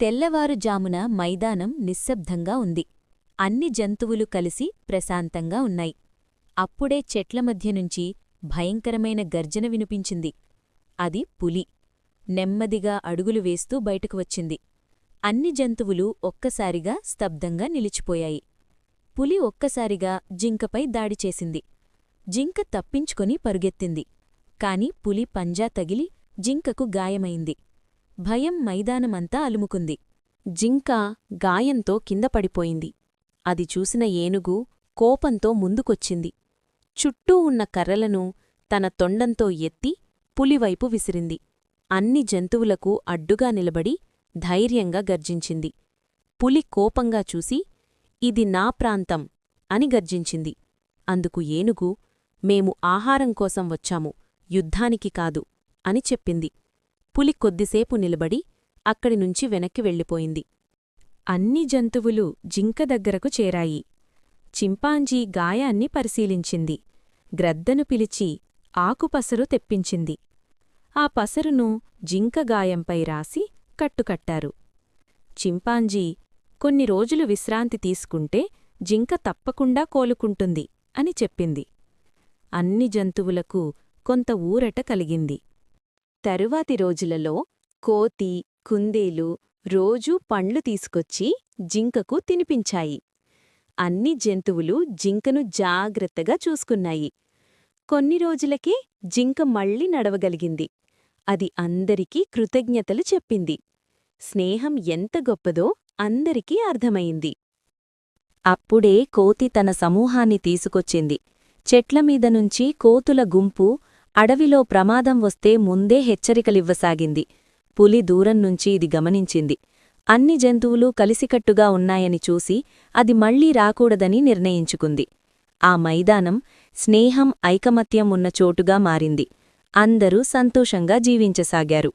తెల్లవారుజామున మైదానం నిశ్శబ్దంగా ఉంది. అన్ని జంతువులు కలిసి ప్రశాంతంగా ఉన్నాయి. అప్పుడే చెట్ల మధ్యనుంచి భయంకరమైన గర్జన వినిపించింది. అది పులి. నెమ్మదిగా అడుగులు వేస్తూ బయటకు వచ్చింది. అన్ని జంతువులు ఒక్కసారిగా స్తబ్దంగా నిలిచిపోయాయి. పులి ఒక్కసారిగా జింకపై దాడి చేసింది. జింక తప్పించుకొని పరుగెత్తింది. కాని పులి పంజా తగిలి జింకకు గాయమైంది. భయం మైదానమంతా అలుముకుంది. జింక గాయంతో కింద పడిపోయింది. అది చూసిన ఏనుగు కోపంతో ముందుకొచ్చింది. చుట్టూ ఉన్న కర్రలను తన తొండంతో ఎత్తి పులివైపు విసిరింది. అన్ని జంతువులకు అడ్డుగా నిలబడి ధైర్యంగా గర్జించింది. పులి కోపంగా చూసి, "ఇది నా ప్రాంతం" అని గర్జించింది. అందుకు ఏనుగు, "మేము ఆహారం కోసం వచ్చాము, యుద్ధానికి కాదు" అని చెప్పింది. పులి కొద్దిసేపు నిలబడి అక్కడినుంచి వెనక్కి వెళ్ళిపోయింది. అన్ని జంతువులు జింక దగ్గరకు చేరాయి. చింపాంజీ గాయాన్ని పరిశీలించింది. గ్రద్దను పిలిచి ఆకుపసరు తెప్పించింది. ఆ పసరును జింక గాయంపై రాసి కట్టుకట్టారు. చింపాంజీ, "కొన్ని రోజులు విశ్రాంతి తీసుకుంటే జింక తప్పకుండా కోలుకుంటుంది" అని చెప్పింది. అన్ని జంతువులకు కొంత ఊరట కలిగింది. తరువాతి రోజులలో కోతి, కుందేలు రోజూ పండ్లు తీసుకొచ్చి జింకకు తినిపించాయి. అన్ని జంతువులు జింకను జాగ్రత్తగా చూసుకున్నాయి. కొన్ని రోజులకే జింక మళ్ళీ నడవగలిగింది. అది అందరికీ కృతజ్ఞతలు చెప్పింది. స్నేహం ఎంత గొప్పదో అందరికీ అర్థమైంది. అప్పుడే కోతి తన సమూహాన్ని తీసుకొచ్చింది. చెట్లమీదనుంచి కోతుల గుంపు అడవిలో ప్రమాదం వస్తే ముందే హెచ్చరికలివ్వసాగింది. పులి దూరంనుంచి ఇది గమనించింది. అన్ని జంతువులు కలిసికట్టుగా ఉన్నాయని చూసి అది మళ్లీ రాకూడదని నిర్ణయించుకుంది. ఆ మైదానం స్నేహం, ఐకమత్యం ఉన్న చోటుగా మారింది. అందరూ సంతోషంగా జీవించసాగారు.